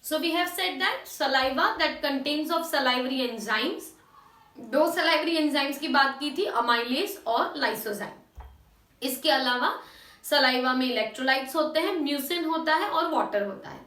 So we have said that saliva that contains of salivary enzymes, दो salivary enzymes की बात की थी, amylase और lysozyme. इसके अलावा सलाइवा में इलेक्ट्रोलाइट्स होते हैं, म्यूसिन होता है और वाटर होता है.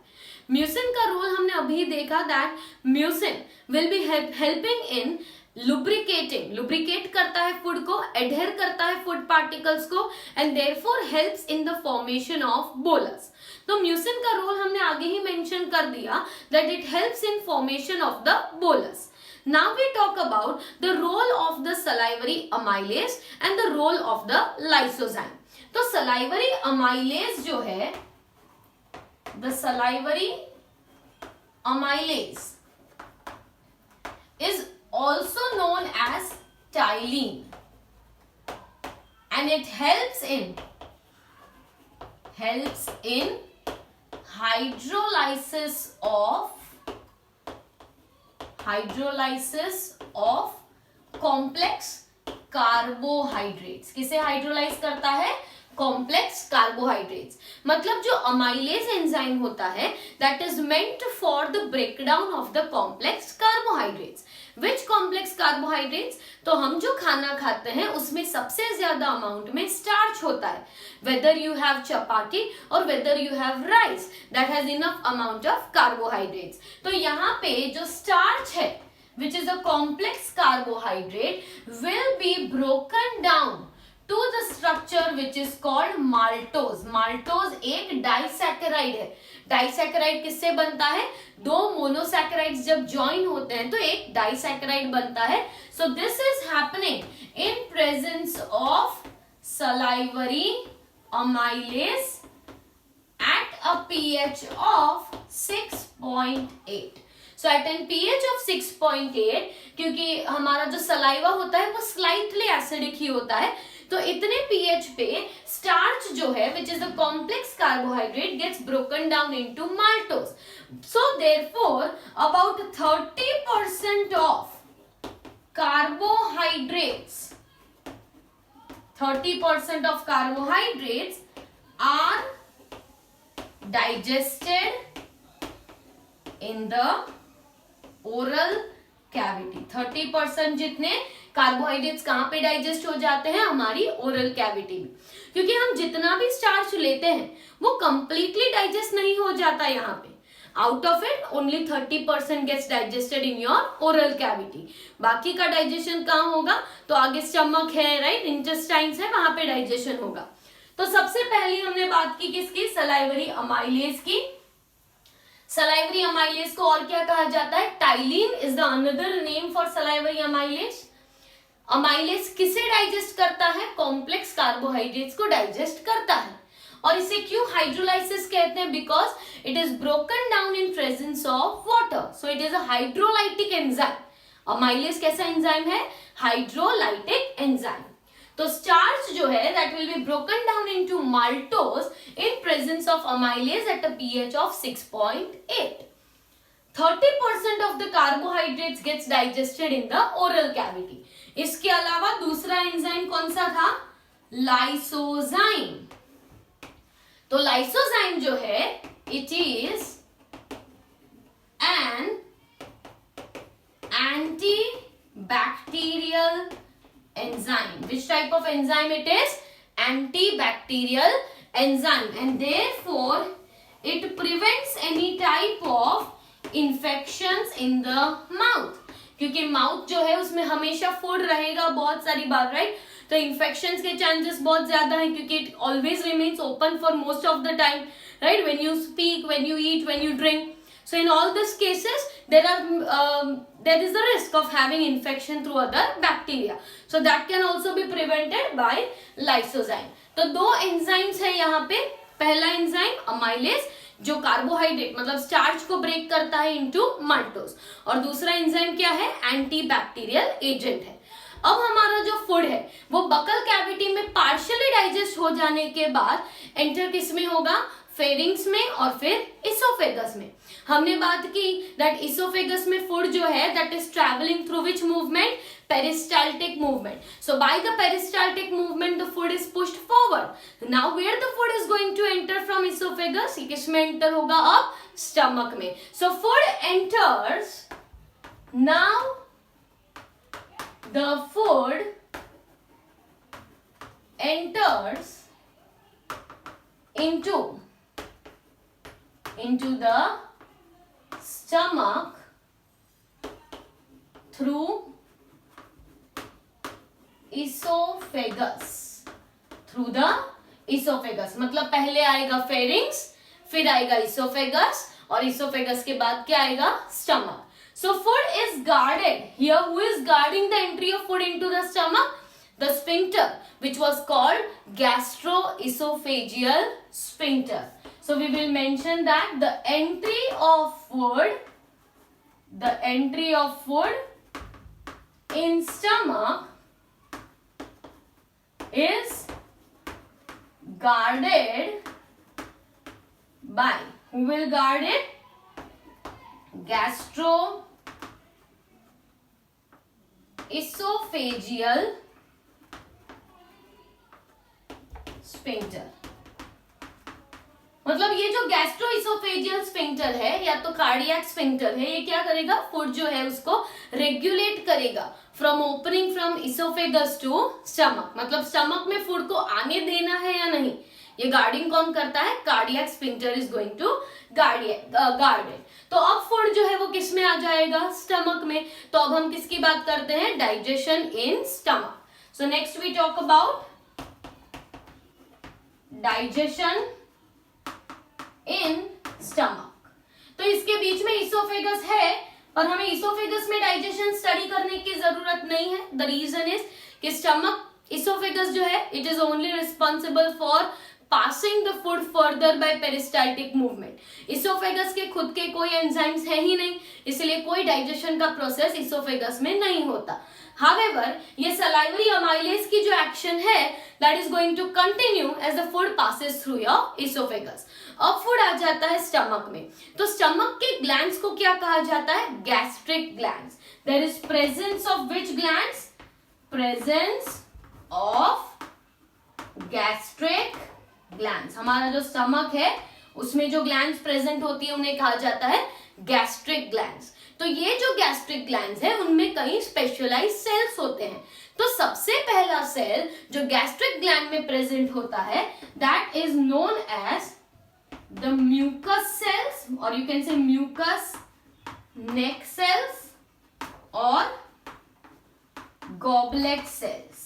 म्यूसिन का रोल हमने अभी देखा that mucin will be helping in lubricating, lubricate करता है फूड को, एडहेर करता है फूड पार्टिकल्स को and therefore helps in the formation of bolus. तो म्यूसिन का रोल हमने आगे ही मेंशन कर दिया that it helps in formation of the bolus. Now we talk about the role of the salivary amylase and the role of the lysozyme. तो salivary amylase जो है, the salivary amylase is also known as ptyalin and it helps in hydrolysis of complex carbohydrates. किसे hydrolyse करता है? Complex carbohydrates. मतलब जो amylase enzyme होता है that is meant for the breakdown of the complex carbohydrates. Which complex carbohydrates? तो हम जो खाना खाते हैं उसमें सबसे ज्यादा अमाउंट में स्टार्च होता है. वेदर यू हैव चपाती और whether you have rice, that has enough amount of carbohydrates. तो यहाँ पे जो स्टार्च है which is a complex carbohydrate will be broken down to the structure which is called maltose. maltose एक disaccharide है. Disaccharide किससे बनता है? दो मोनोसैकेराइड्स जब ज्वाइन होते हैं तो एक डाइसैकेराइड बनता है. So this is happening in presence of salivary amylase at a pH of 6.8. So at an pH of 6.8, क्योंकि हमारा जो सलाइवा होता है वो स्लाइटली एसिडिक ही होता है, तो इतने pH पे स्टार्च जो है which is a complex carbohydrate gets broken down into maltose. So therefore about 30% of carbohydrates are digested in the oral cavity. 30% जितने कार्बोहाइड्रेट्स कहां पे डाइजेस्ट हो जाते हैं? हमारी ओरल कैविटी में. क्योंकि हम जितना भी स्टार्च लेते हैं वो कंप्लीटली डाइजेस्ट नहीं हो जाता. यहाँ पे out of it only 30% gets digested in your oral cavity. बाकी का डाइजेशन कहाँ होगा? तो आगे स्टमक है, राइट, इंटेस्टाइन्स है, वहां पे डाइजेशन होगा. तो सबसे पहले हमने बात की किसकी? सलाइवरी अमाइलेज की. सलाइवरी अमाइलेज को और क्या कहा जाता है? Ptyalin is the another name for salivary amylase. Amylase किसे डाइजेस्ट करता है? कॉम्प्लेक्स कार्बोहाइड्रेट्स को डाइजेस्ट करता है. और इसे क्यों हाइड्रोलाइसिस कहते हैं? Because it is broken down in presence of water. So it is a hydrolytic enzyme. Amylase कैसा एंजाइम है? Hydrolytic enzyme. तो स्टार्च जो है that will be broken down into maltose in presence of amylase at a pH of 6.8. 30% of the carbohydrates gets digested in the oral cavity. इसके अलावा दूसरा enzyme कौन सा था? लाइसोजाइम. तो लाइसोजाइम जो है it is an antibacterial enzyme. Which type of enzyme it is? Antibacterial enzyme, and therefore it prevents any type of infections in the mouth. क्योंकि माउथ जो है उसमें हमेशा फूड रहेगा बहुत सारी बार, राइट. तो इन्फेक्शंस के चांसेस बहुत ज्यादा है क्योंकि it always remains open for most of the time, right, when you speak, when you eat, when you drink. So in all these cases, there is the risk of having infection through other bacteria. So that can also be prevented by lysozyme. तो दो enzymes है यहाँ पे. पहला enzyme amylase जो carbohydrate मतलब starch को break करता है इनटू माल्टोज, और दूसरा एंजाइम क्या है? एंटीबैक्टीरियल एजेंट है. अब हमारा जो फूड है वो बकल कैविटी में पार्शियली डाइजेस्ट हो जाने के बाद एंटर किस में होगा? फेरिंग्स में और फिर इसोफेगस में. हमने बात की दैट इसोफेगस में फूड जो है that is travelling through which movement? peristaltic movement. So by the peristaltic movement the food is pushed forward. Now where the food is going to enter from esophagus? किसमें enter होगा? अब stomach में. So food enters, now the food enters into the stomach through esophagus. Through the oesophagus, मतलब पहले आएगा pharynx, फिर आएगा oesophagus, और इसोफेगस के बाद क्या आएगा? Stomach. So food is guarded here. Who is guarding the entry of food into the stomach? The sphincter, which was called gastroesophageal sphincter. So we will mention that the entry of food in stomach is guarded by, who will guard it? Gastroesophageal sphincter. मतलब ये जो gastro-oesophageal sphincter है या तो cardiac sphincter है, ये क्या करेगा? फूड जो है उसको रेगुलेट करेगा from opening from esophagus to stomach. मतलब स्टमक में फूड को आने देना है या नहीं, ये गार्डिंग कौन करता है? Cardiac sphincter is going to guard it. तो अब फूड जो है वो किस में आ जाएगा? स्टमक में. तो अब हम किसकी बात करते हैं? Digestion in stomach. So next we talk about digestion in stomach. तो इसके बीच में इसोफेगस है, पर हमें इसोफेगस में डाइजेशन स्टडी करने की जरूरत नहीं है. द रीजन इज कि स्टमक, इसोफेगस जो है, it is only responsible for passing the food further bye peristaltic movement. Oesophagus के खुद के कोई एंजाइम्स है ही नहीं, इसलिए कोई डाइजेशन का प्रोसेस इसोफेगस में नहीं होता. However, ये salivary amylase की जो एक्शन है that is going to continue as the food passes through your esophagus. अब फूड आ जाता है स्टमक में. तो स्टमक के ग्लैंड्स को क्या कहा जाता है? Gastric glands. There is presence of which glands? Presence of gastric glands. हमारा जो स्टमक है उसमें जो ग्लैंड्स प्रेजेंट होती है उन्हें कहा जाता है गैस्ट्रिक ग्लैंड्स. तो ये जो गैस्ट्रिक ग्लैंड्स है उनमें कई स्पेशलाइज्ड सेल्स होते हैं. तो सबसे पहला सेल जो गैस्ट्रिक ग्लैंड में प्रेजेंट होता है that is known as the mucous cells, और you can say mucous neck cells और goblet cells.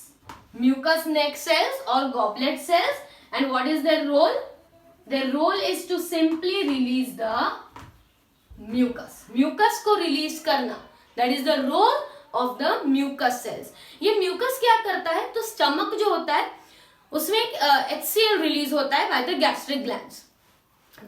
Mucous neck cells और goblet cells. And what is their role? Their role is to simply release the mucus. Mucus को release करना, that is the role of the mucous cells. ये mucus क्या करता है? तो stomach जो होता है उसमें HCl रिलीज होता है बाय द गैस्ट्रिक ग्लैंड्स.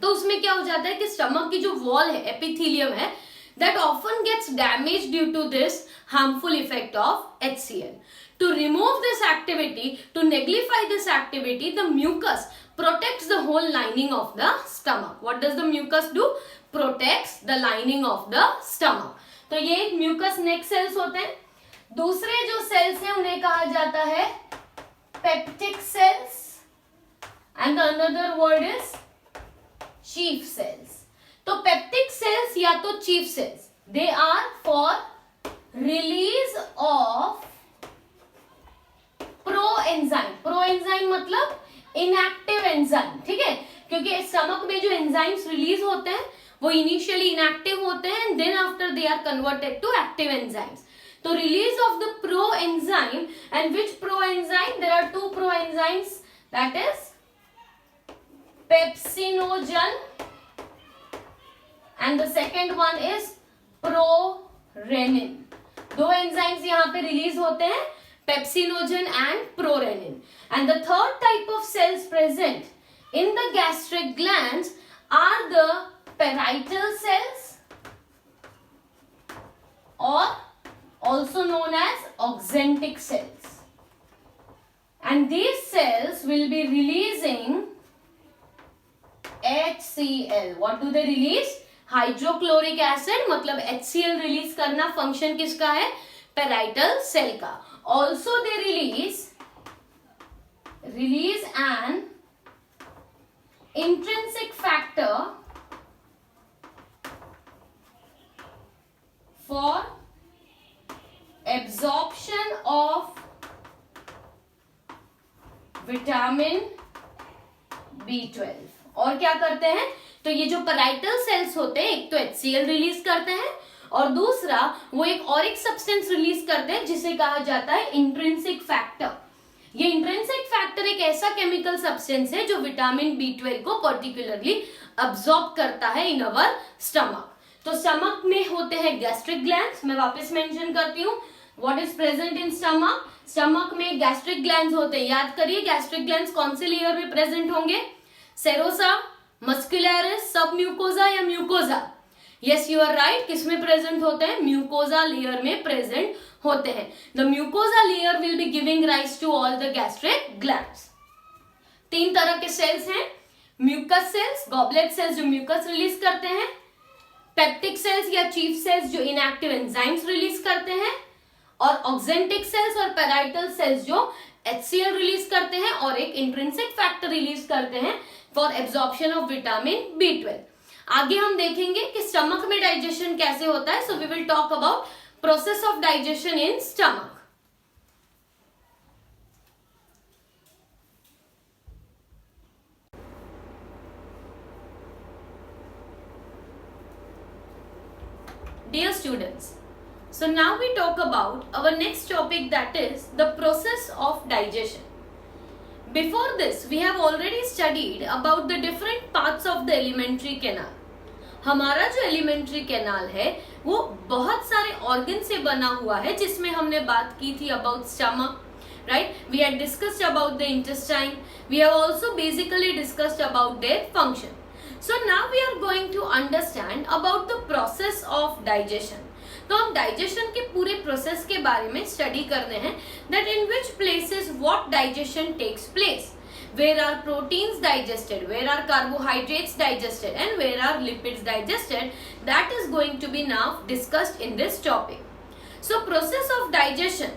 तो उसमें क्या हो जाता है कि स्टमक की जो वॉल है, एपिथेलियम है, that often gets damage due to this harmful effect of HCl. To remove this activity, to nullify this activity, the mucus protects the whole lining of the stomach. What does the mucus do? Protects the lining of the stomach. तो ये एक mucus neck sales होते हैं. दूसरे जो sales हैं उन्हें कहा जाता है peptic cells, and the another word is chief cells. तो पेप्टिक सेल्स या तो chief cells, they are for release of pro enzyme. Pro enzyme मतलब इनएक्टिव एंजाइम. ठीक है, क्योंकि स्टमक में जो एंजाइम्स रिलीज होते हैं वो इनिशियली इनएक्टिव होते हैं and then after they are converted to active enzymes. तो release of the proenzyme, and which proenzyme? There are two proenzymes, that is pepsinogen and the second one is prorennin. दो enzymes यहाँ पे release होते हैं, pepsinogen and prorennin. And the third type of cells present in the gastric glands are the parietal cells, or also known as oxyntic cells, and these cells will be releasing HCl. What do they release? Hydrochloric acid. मतलब HCl release करना function किसका है? parietal cell का. Also they release an intrinsic factor for absorption of vitamin B12। और क्या करते हैं, तो ये जो पैराइटल सेल्स होते हैं एक तो HCl रिलीज करते हैं और दूसरा वो एक और एक सब्सटेंस रिलीज करते हैं जिसे कहा जाता है इंट्रिंसिक फैक्टर। ये इंट्रिंसिक फैक्टर एक ऐसा केमिकल सब्सटेंस है जो विटामिन B12 को पर्टिकुलरली अब्सॉर्ब करता है इन अवर स्टमक। तो स्टमक में होते हैं गैस्ट्रिक ग्लैंड्स, मैं वापस मेंशन करती हूँ what is present in stomach. Stomach में गैस्ट्रिक ग्लैंड्स होते हैं, याद करिए गैस्ट्रिक ग्लैंड्स कौन से लेयर में प्रेजेंट होंगे, सेरोसा, मस्कुलरिस, सब म्यूकोजा या mucosa. Yes you are right, किस में प्रेजेंट होते हैं, म्यूकोजा लेयर में प्रेजेंट होते हैं। The mucosa layer will be giving rise to all the gastric glands. तीन तरह के सेल्स हैं, म्यूकस सेल्स, गॉबलेट सेल्स जो म्यूकस रिलीज करते हैं, पेप्टिक सेल्स या चीफ सेल्स जो इनएक्टिव एंजाइम्स रिलीज करते हैं, और ऑक्जेंटिक सेल्स और पैराइटल सेल्स जो HCl रिलीज करते हैं और एक इंट्रिंसिक फैक्टर रिलीज करते हैं for absorption of vitamin B12। आगे हम देखेंगे कि स्टमक में डाइजेशन कैसे होता है, so we will talk about process of digestion in stomach. Dear students, so now we talk about our next topic, that is the process of digestion. Before this, we have already studied about the different parts of the alimentary canal. हमारा जो alimentary canal है वो बहुत सारे organ से बना हुआ है, जिसमें हमने बात की थी about stomach, right? We had discussed about the intestine. We have also basically discussed about their function. So now we are going to understand about the process of digestion. तो हम डाइजेशन के पूरे प्रोसेस के बारे में study कर रहे हैं, that in which places what digestion takes place, where are proteins digested, where are carbohydrates digested and where are lipids digested, that is going to be now discussed in this topic. So process of digestion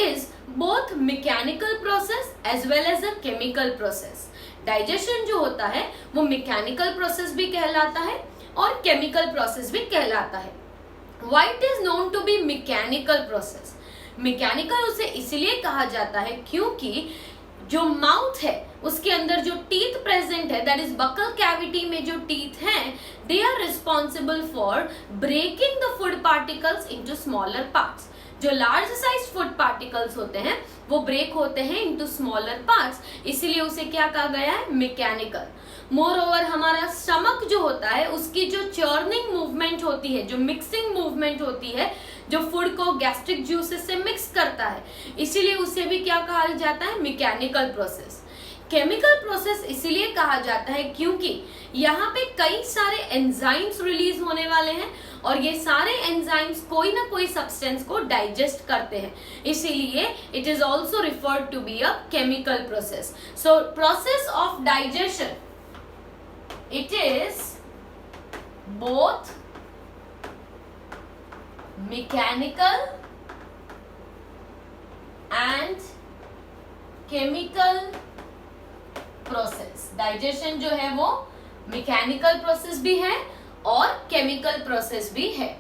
is both mechanical process as well as a chemical process. Digestion जो होता है वो mechanical process भी कहलाता है और chemical process भी कहलाता है। Why it is known to be mechanical process? Mechanical उसे इसलिए कहा जाता है क्योंकि जो माउथ है उसके अंदर जो टीथ प्रेजेंट है, दैट इज बकल कैविटी में जो टीथ हैं, they are responsible for breaking the food particles into smaller parts. जो लार्ज साइज फूड पार्टिकल्स होते हैं वो ब्रेक होते हैं इनटू स्मॉलर पार्ट्स, इसीलिए उसे क्या कहा गया है, मैकेनिकल। मोर ओवर हमारा स्टमक जो होता है उसकी जो चर्निंग मूवमेंट होती है, जो मिक्सिंग मूवमेंट होती है, जो फूड को गैस्ट्रिक जूसेस से मिक्स करता है, इसीलिए उसे भी क्या कहा जाता है, मैकेनिकल प्रोसेस। केमिकल प्रोसेस इसीलिए कहा जाता है क्योंकि यहाँ पे कई सारे एंजाइम्स रिलीज होने वाले हैं और ये सारे एंजाइम्स कोई ना कोई सब्सटेंस को डाइजेस्ट करते हैं, इसीलिए it is also referred to be a chemical process. So process of digestion, it is both mechanical and chemical process। Digestion जो है वो मैकेनिकल प्रोसेस भी है और केमिकल प्रोसेस भी है।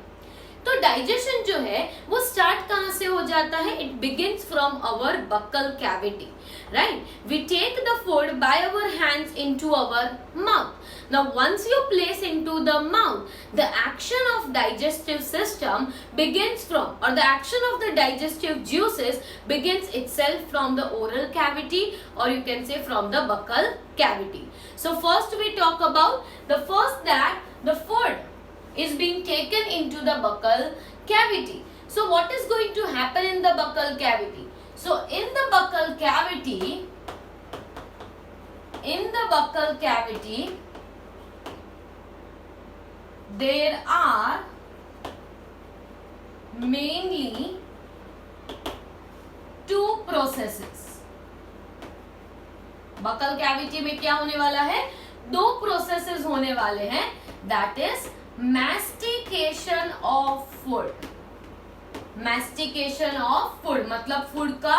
तो डाइजेशन जो है वो स्टार्ट कहाँ से हो जाता है, it begins from our buccal cavity, right? We take the food by our hands into our mouth. Now once you place into the mouth, the action of digestive system begins from, or the action of the digestive juices begins itself from the oral cavity, or you can say from the buccal cavity. So first we talk about the first that the food is being taken into the buccal cavity. So what is going to happen in the buccal cavity? So in the buccal cavity, there are mainly two processes। Buckle cavity में क्या होने वाला है, दो processes होने वाले हैं, that is mastication of food. Mastication of food मतलब फूड का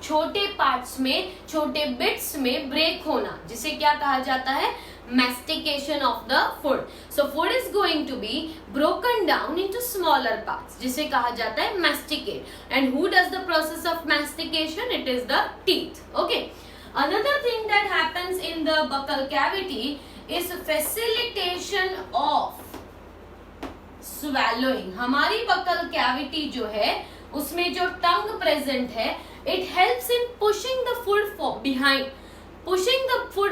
छोटे पार्ट्स में, छोटे बिट्स में ब्रेक होना, जिसे क्या कहा जाता है, mastication of the food. So food is going to be broken down into smaller parts, जिसे कहा जाता है masticate. And who does the process of mastication? It is the teeth. Okay. Another thing that happens in the buccal cavity is facilitation of swallowing. हमारी buccal cavity जो है उसमें जो टंग present है, it helps in pushing the food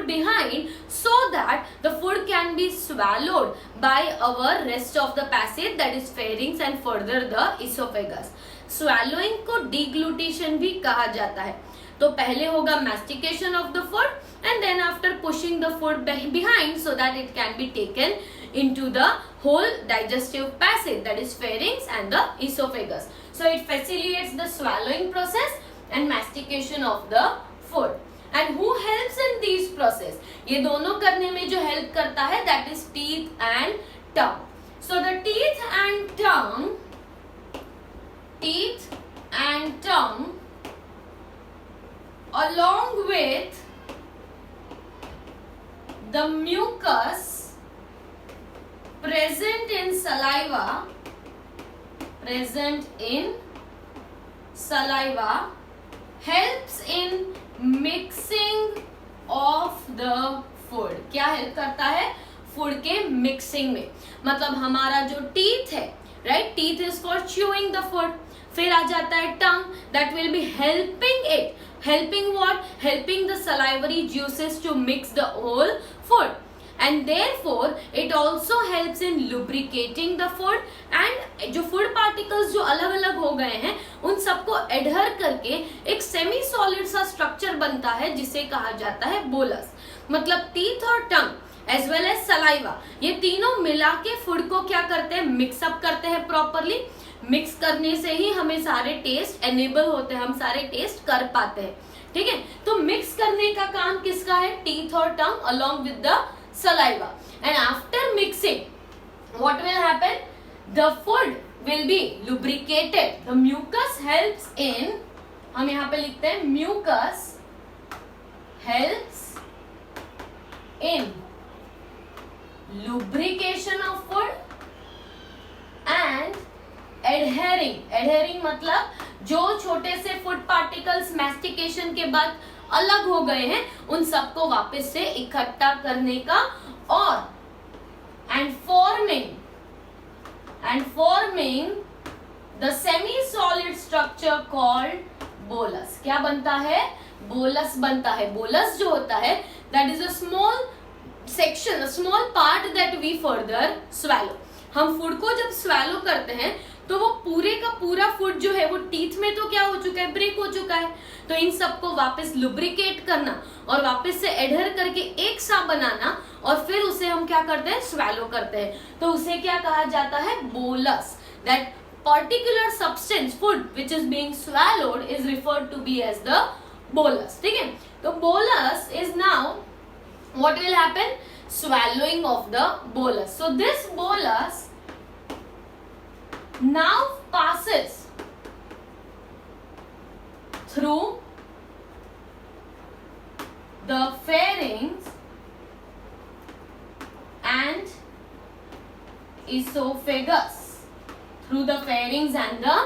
behind so that the food can be swallowed by our rest of the passage, that is pharynx and further the esophagus. Swallowing को deglutition भी कहा जाता है. तो पहले होगा mastication of the food and then after pushing the food behind so that it can be taken into the whole digestive passage, that is pharynx and the esophagus. So it facilitates the swallowing process and mastication of the food. And who helps in these process? ये दोनों करने में जो help करता है, that is teeth and tongue. So the teeth and tongue along with the mucus present in saliva helps in mixing of the food. क्या help करता है? फूड के मिक्सिंग में. मतलब हमारा जो टीथ है, right, teeth is for chewing the food. फिर आ जाता है tongue, that will be helping it. Helping what? Helping the salivary juices to mix the whole food. And therefore it also helps in lubricating the food. And जो food particles जो अलग अलग हो गए हैं उन सबको adhere करके एक semi solid सा structure बनता है जिसे कहा जाता है bolus. मतलब teeth और tongue as well as saliva, ये तीनों मिला के food को क्या करते हैं? mix up करते हैं properly. मिक्स करने से ही हमें सारे टेस्ट एनेबल होते हैं, हम सारे टेस्ट कर पाते हैं. ठीक है, तो मिक्स करने का काम किसका है? टीथ और टंग along with the saliva. And after mixing, what will happen? The food will be lubricated. The mucus helps in, हम यहाँ पे लिखते हैं mucus helps in lubrication of food and adhering मतलब जो छोटे से फूड पार्टिकल्स मैस्टिकेशन के बाद अलग हो गए हैं उन सबको वापस से इकट्ठा करने का, और and forming the semi solid structure called bolus. क्या बनता है? bolus बनता है. bolus जो होता है that is a small section, a small part that we further swallow. हम फूड को जब swallow करते हैं तो वो पूरे का पूरा फूड जो है वो टीथ में तो क्या हो चुका है? ब्रेक हो चुका है. तो इन सबको वापस लुब्रिकेट करना और वापस से एडहर करके एक सा बनाना और फिर उसे हम क्या करते हैं? स्वैलो करते हैं. तो उसे क्या कहा जाता है? Bolus. That particular substance food which is being swallowed is referred to be as the bolus. ठीक है, तो bolus is now what will happen? Swallowing of the bolus. So this bolus now passes through the pharynx and esophagus. Through the pharynx and the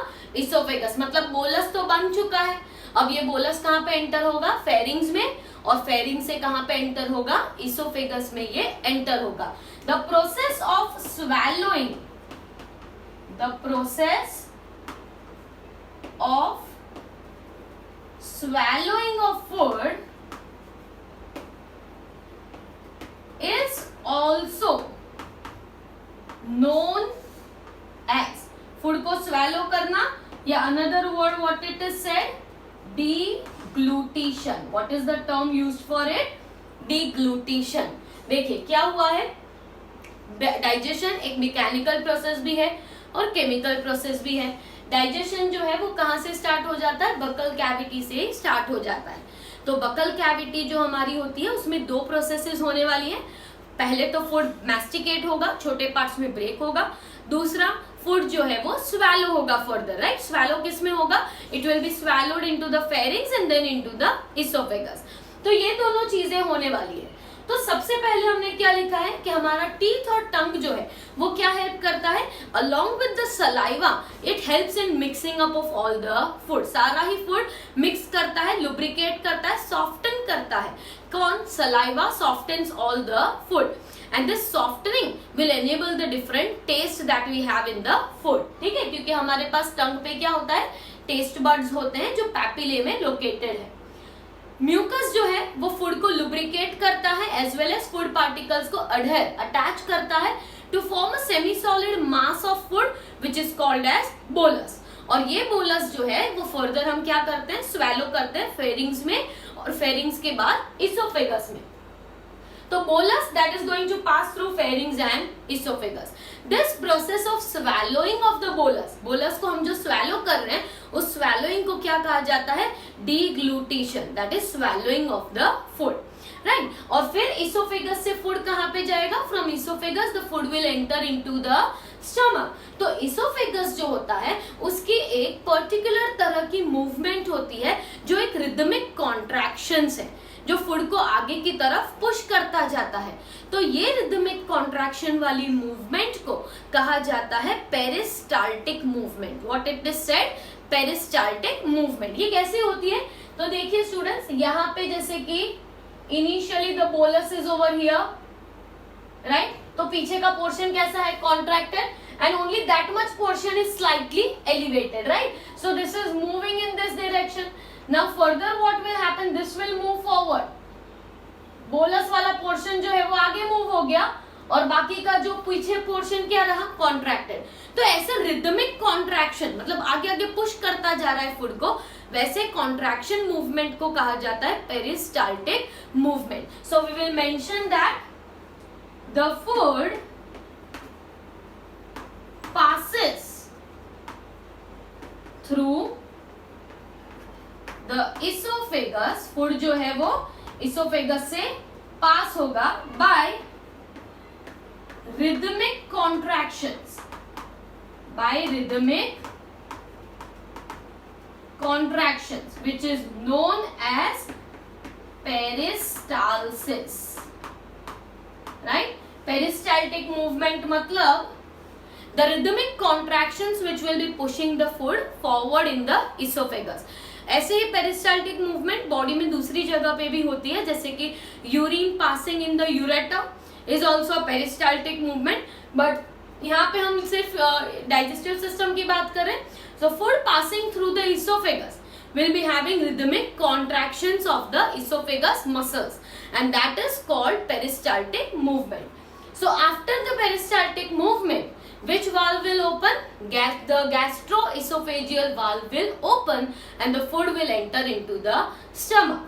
esophagus. मतलब bolus तो बन चुका है. अब ये बोलस कहाँ पे एंटर होगा? फेरिंग्स में. और फेरिंग्स से कहाँ पे एंटर होगा? इसोफेगस में ये एंटर होगा. The process of swallowing of food is also known as, food को swallow करना, या another word what it is said? deglutition. What is the term used for it? deglutition. देखिए क्या हुआ है? डाइजेशन एक मैकेनिकल प्रोसेस भी है और केमिकल प्रोसेस भी है. डाइजेशन जो है वो कहाँ से स्टार्ट हो जाता है? बकल कैविटी से स्टार्ट हो जाता है. तो बकल कैविटी जो हमारी होती है उसमें दो प्रोसेसेस होने वाली है. पहले तो फूड मैस्टिकेट होगा, छोटे पार्ट्स में ब्रेक होगा. दूसरा फूड जो है वो स्वैलो होगा फर्दर, राइट. स्वैलो किस में होगा? It will be swallowed into the pharynx and then into the oesophagus. तो ये दोनों चीजें होने वाली है. तो सबसे पहले हमने क्या लिखा है कि हमारा टीथ और टंग जो है वो क्या हेल्प करता है, along with the saliva it helps in mixing up of all the food, सारा ही फूड मिक्स करता है, लुब्रिकेट करता है, सॉफ्टन करता है। कौन? Saliva softens all the food and this softening will enable the different taste that we have in the food, ठीक है, क्योंकि हमारे पास टंग पे क्या होता है, टेस्ट बर्ड्स होते हैं जो पैपिले में लोकेटेड है। म्यूकस जो है वो फूड को लुब्रिकेट करता है as well as food particles को अडहेर अटैच करता है to form a semi solid mass of food which is called as bolus. और ये बोलस जो है वो फर्दर हम क्या करते हैं, स्वेलो करते हैं फेरिंग्स में, और फेरिंग्स के बाद इसोफेगस में। तो bolus that is going to pass through pharynx and esophagus. This process of swallowing of the bolus को हम जो swallow कर रहे हैं उस swallowing को क्या कहा जाता है, deglutition, that is swallowing of the food, right? और फिर esophagus से food कहाँ पे जाएगा, from esophagus the food will enter into the stomach. तो esophagus जो होता है उसकी एक पर्टिकुलर तरह की मूवमेंट होती है जो एक रिदमिक कॉन्ट्रैक्शंस है जो फूड को आगे की तरफ पुश करता जाता है। तो ये रिदमिक कॉन्ट्रैक्शन वाली मूवमेंट को कहा जाता है peristaltic movement. What it is said, peristaltic movement. ये कैसे होती है, तो देखिए स्टूडेंट्स, यहाँ पे जैसे कि initially the bolus is over here, right, तो पीछे का पोर्शन कैसा है, contracted, and only that much portion is slightly elevated, right? So this is moving in this direction. Now further what will happen, this will move forward. Bolus वाला portion जो है वो आगे मूव हो गया और बाकी का जो पीछे पोर्शन क्या रहा, कॉन्ट्रैक्टेड। तो ऐसे रिदमिक कॉन्ट्रैक्शन मतलब आगे आगे पुश करता जा रहा है फूड को, वैसे कॉन्ट्रैक्शन मूवमेंट को कहा जाता है peristaltic movement. So we will mention that the food passes through the esophagus, food जो है वो esophagus से पास होगा by rhythmic contractions, by rhythmic contractions which is known as peristalsis, right? peristaltic movement मतलब the rhythmic contractions which will be pushing the food forward in the esophagus. ऐसे ही peristaltic movement body में दूसरी जगह पे भी होती है, जैसे कि urine passing in the ureter is also peristaltic movement, but यहाँ पे हम सिर्फ डाइजेस्टिव सिस्टम की बात करें। So food passing through the esophagus will be having rhythmic contractions of the esophagus muscles and that is called peristaltic movement. So after the peristaltic movement, which valve will open? The gastroesophageal valve will open and the food will enter into the stomach.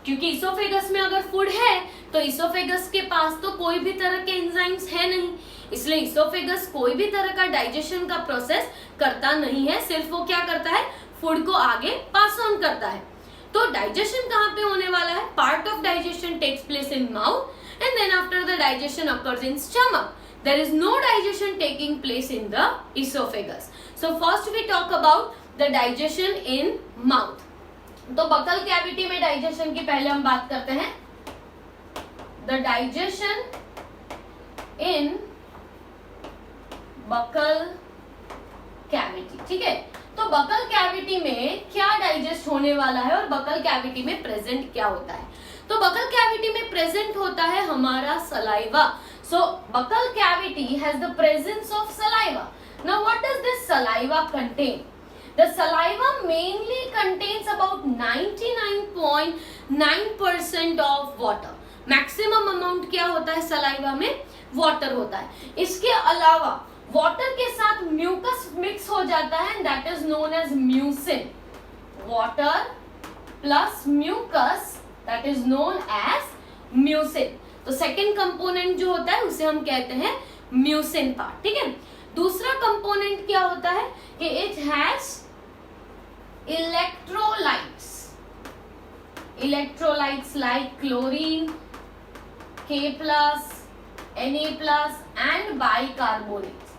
क्योंकि esophagus में अगर food है तो esophagus के पास तो कोई भी तरह के एंजाइम्स है नहीं, इसलिए esophagus कोई भी तरह का डाइजेशन का प्रोसेस करता नहीं है, सिर्फ वो क्या करता है, फूड को आगे पास ऑन करता है। तो डाइजेशन कहाँ पे होने वाला है, part of digestion takes place in mouth and then after the digestion occurs in stomach. There is no digestion taking place in the esophagus. So first we talk about the digestion in mouth. तो buckle cavity में digestion की पहले हम बात करते हैं. The digestion in buccal cavity, ठीक है. तो बकल कैविटी में क्या डाइजेस्ट होने वाला है और बकल कैविटी में प्रेजेंट क्या होता है. तो बकल कैविटी में प्रेजेंट होता है हमारा saliva. So buccal cavity has the presence of saliva. Now what does this saliva contain? The saliva mainly contains about 99.9% of water. Maximum amount क्या होता है saliva में? Water होता है. इसके अलावा water के साथ mucus mix हो जाता है and that is known as mucin. Water plus mucus that is known as mucin. तो सेकेंड कंपोनेंट जो होता है उसे हम कहते हैं म्यूसिन पार्ट, ठीक है. दूसरा कंपोनेंट क्या होता है कि it has electrolytes like chlorine, K+, Na+ and bicarbonates,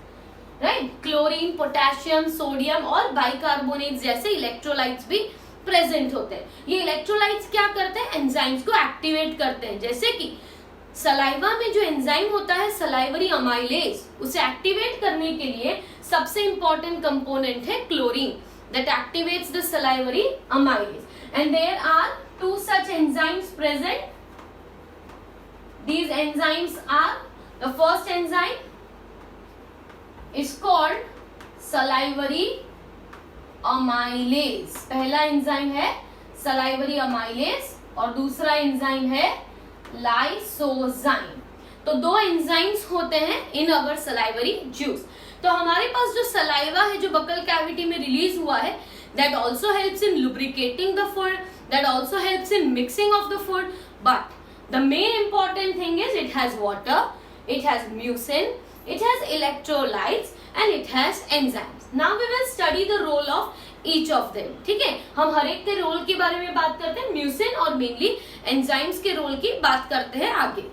right. Chlorine, potassium, sodium और बाइकार्बोनेट्स जैसे इलेक्ट्रोलाइट्स भी प्रेजेंट होते हैं। ये इलेक्ट्रोलाइट्स क्या करते हैं, एंजाइम्स को एक्टिवेट करते हैं। जैसे कि सलाइवा में जो एंजाइम होता है सलाइवरी अमाइलेज, उसे एक्टिवेट करने के लिए सबसे इंपॉर्टेंट कंपोनेंट है chlorine that activates the salivary amylase, and there are two such enzymes present. These enzymes are, the first enzyme is called salivary amylase, पहला एंजाइम है salivary amylase और दूसरा एंजाइम है लाइसोजाइम। तो दो एंजाइम्स होते हैं इन अवर सलाइवरी जूस। तो हमारे पास जो सलाइवा है जो बकल कैविटी में रिलीज हुआ है, that also helps in lubricating the food, that also helps in mixing of the food, but the main important thing is it has water, it has mucin, it has electrolytes and it has enzymes. Now we will study the role of each of them. ठीक है, हम हर एक के role के बारे में बात करते हैं, म्यूसिन और मेनली एंजाइम्स के रोल की बात करते हैं आगे।